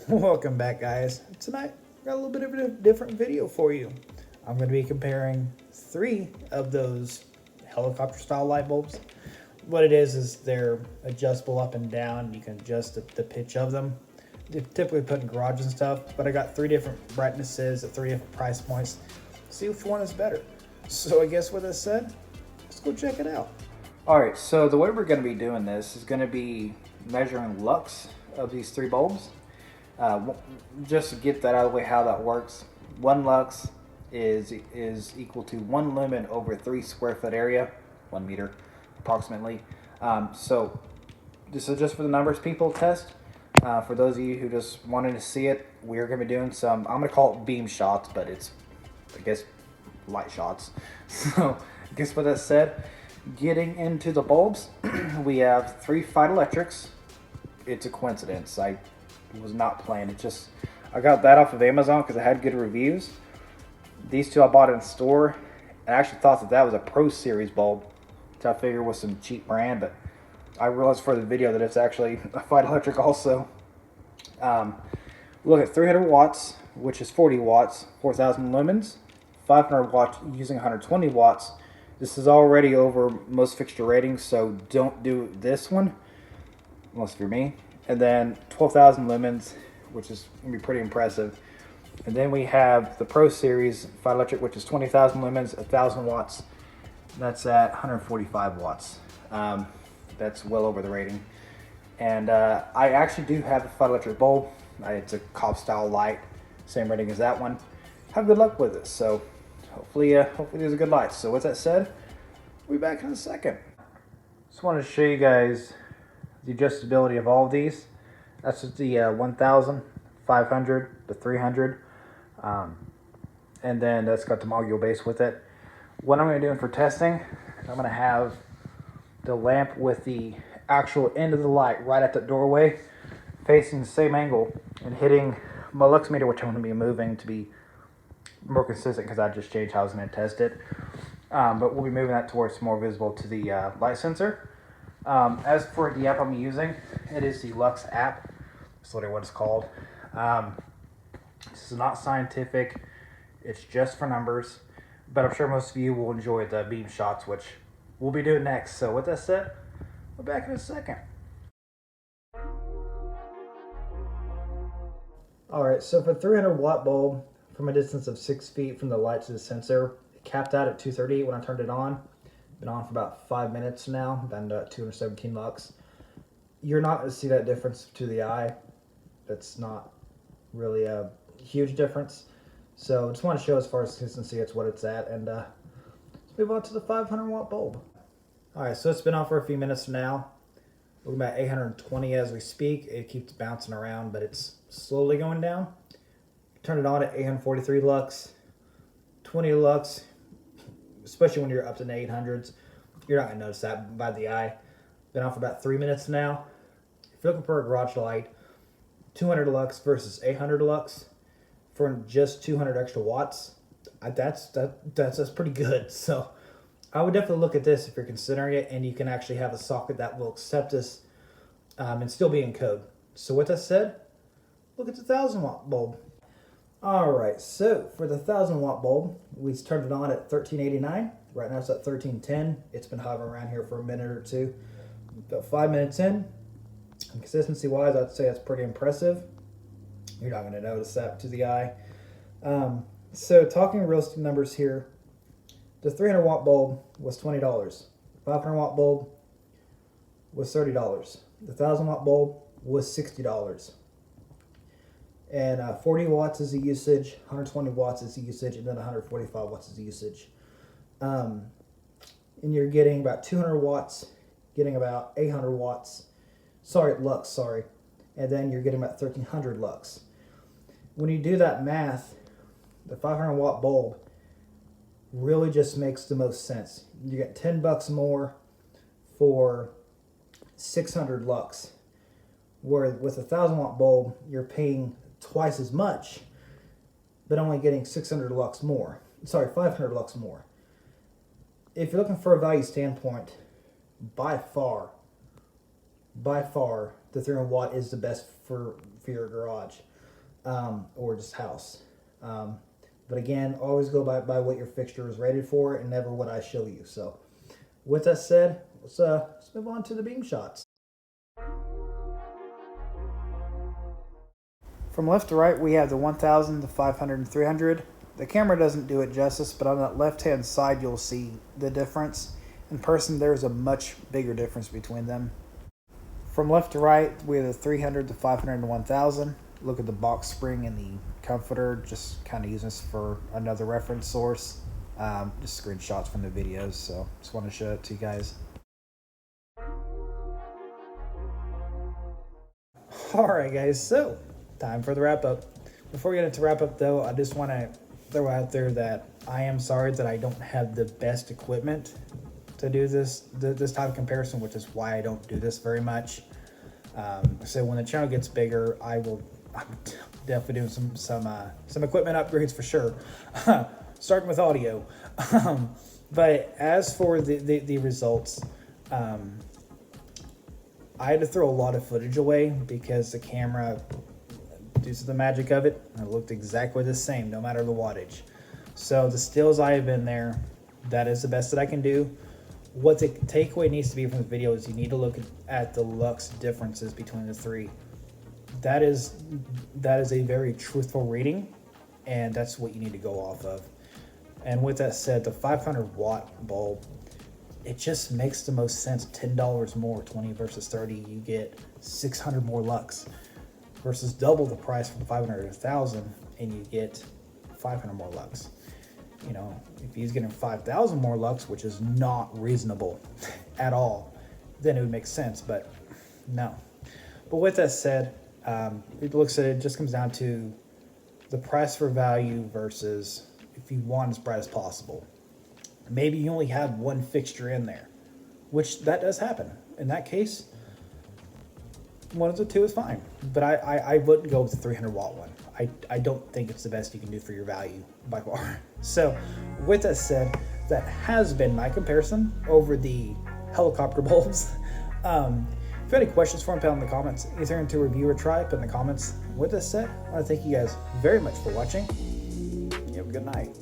Welcome back, guys. Tonight, I got a little bit of a different video for you. I'm going to be comparing 3 of those helicopter style light bulbs. What it is they're adjustable up and down. You can adjust the pitch of them. They're typically put in garages and stuff, but I got 3 different brightnesses at 3 different price points. See which one is better. So I guess with that said, let's go check it out. Alright, so the way we're going to be doing this is going to be measuring lux of these 3 bulbs. Just to get that out of the way how that works, 1 lux is equal to 1 lumen over 3 square foot area, 1 meter approximately. So this is just for the numbers people test. For those of you who just wanted to see it, we're going to be doing some, I'm going to call it beam shots, but it's, I guess, light shots. So I guess with that said, getting into the bulbs, we have 3 Feit electrics. It's a coincidence. I was not playing. It just, I got that off of Amazon because it had good reviews. These 2 I bought in store. I actually thought that was a Pro Series bulb, which I figured was some cheap brand, but I realized for the video that it's actually a Feit electric also. Look at 300 watts, which is 40 watts, 4,000 lumens, 500 watts using 120 watts. This is already over most fixture ratings, so don't do this one, unless you're me. And then 12,000 lumens, which is going to be pretty impressive. And then we have the Pro Series Feit electric, which is 20,000 lumens, 1,000 watts. That's at 145 watts. That's well over the rating. And I actually do have a Feit electric bulb. It's a cop style light, same rating as that one. Have good luck with it. So hopefully these are good lights. So with that said, we'll be back in a second. Just wanted to show you guys the adjustability of all of these. That's just the 1,000, 500, the 300, and then that's got the module base with it. What I'm going to do for testing, I'm going to have the lamp with the actual end of the light right at the doorway facing the same angle and hitting my lux meter, which I'm going to be moving to be more consistent because I just changed how I was going to test it. But we'll be moving that towards more visible to the light sensor. As for the app I'm using, it is the Lux app. That's literally what it's called. This is not scientific. It's just for numbers. But I'm sure most of you will enjoy the beam shots, which we'll be doing next. So with that said, we're back in a second. Alright, so for 300 watt bulb, from a distance of 6 feet from the light to the sensor, it capped out at 238 when I turned it on. Been on for about 5 minutes now, been 217 lux. You're not going to see that difference to the eye. That's not really a huge difference. So just want to show as far as consistency, it's what it's at. And let's move on to the 500 watt bulb. Alright, so it's been on for a few minutes now. We're about 820 as we speak. It keeps bouncing around, but it's slowly going down. Turn it on at 843 lux, 20 lux, especially when you're up to the 800s. You're not going to notice that by the eye. Been on for about 3 minutes now. If you're looking for a garage light, 200 lux versus 800 lux for just 200 extra watts, that's pretty good. So I would definitely look at this if you're considering it, and you can actually have a socket that will accept this and still be in code. So with that said, look at the 1,000 watt bulb. Alright, so for the 1,000 watt bulb, we turned it on at 1389. Right now it's at 1310. It's been hovering around here for a minute or two. About 5 minutes in. And consistency wise, I'd say that's pretty impressive. You're not going to notice that to the eye. So talking realistic numbers here, the 300 watt bulb was $20. The 500 watt bulb was $30. The 1,000 watt bulb was $60. And 40 watts is the usage, 120 watts is the usage, and then 145 watts is the usage. And you're getting about 200 watts, getting about 800 watts, lux, and then you're getting about 1,300 lux. When you do that math, the 500 watt bulb really just makes the most sense. You get $10 more for 600 lux, where with a 1,000 watt bulb, you're paying twice as much, but only getting 600 lux more. 500 lux more. If you're looking for a value standpoint, by far, the 300 watt is the best for your garage. or just house. But again, always go by what your fixture is rated for and never what I show you. So with that said, let's move on to the beam shots. From left to right, we have the 1000, the 500, and 300. The camera doesn't do it justice, but on that left-hand side, you'll see the difference. In person, there's a much bigger difference between them. From left to right, we have the 300, the 500, and 1000. Look at the box spring and the comforter, just kind of using this for another reference source. Just screenshots from the videos, so just want to show it to you guys. Alright guys, so time for the wrap up. Before we get into wrap up though, I just want to throw out there that I am sorry that I don't have the best equipment to do this type of comparison, which is why I don't do this very much. So when the channel gets bigger, I'm definitely doing some equipment upgrades for sure, starting with audio. But as for the results, I had to throw a lot of footage away because the camera, due to the magic of it, it looked exactly the same no matter the wattage. So the stills I have in there, that is the best that I can do. What the takeaway needs to be from the video is you need to look at the lux differences between the three. That is a very truthful reading, and that's what you need to go off of. And with that said, the 500 watt bulb, it just makes the most sense. $10 more, 20 versus 30, you get 600 more lux versus double the price from 500 to 1000, and you get 500 more lux. You know, if he's getting 5,000 more lux, which is not reasonable at all, then it would make sense, but no. But with that said, it just comes down to the price for value versus if you want as bright as possible. Maybe you only have one fixture in there, which that does happen. In that case, one of the two is fine, but I wouldn't go with the 300 watt one. I don't think it's the best you can do for your value by far. So with that said, that has been my comparison over the helicopter bulbs. If you have any questions for me, put in the comments. Either into review or try, put in the comments. With that said, I want to thank you guys very much for watching. You have a good night.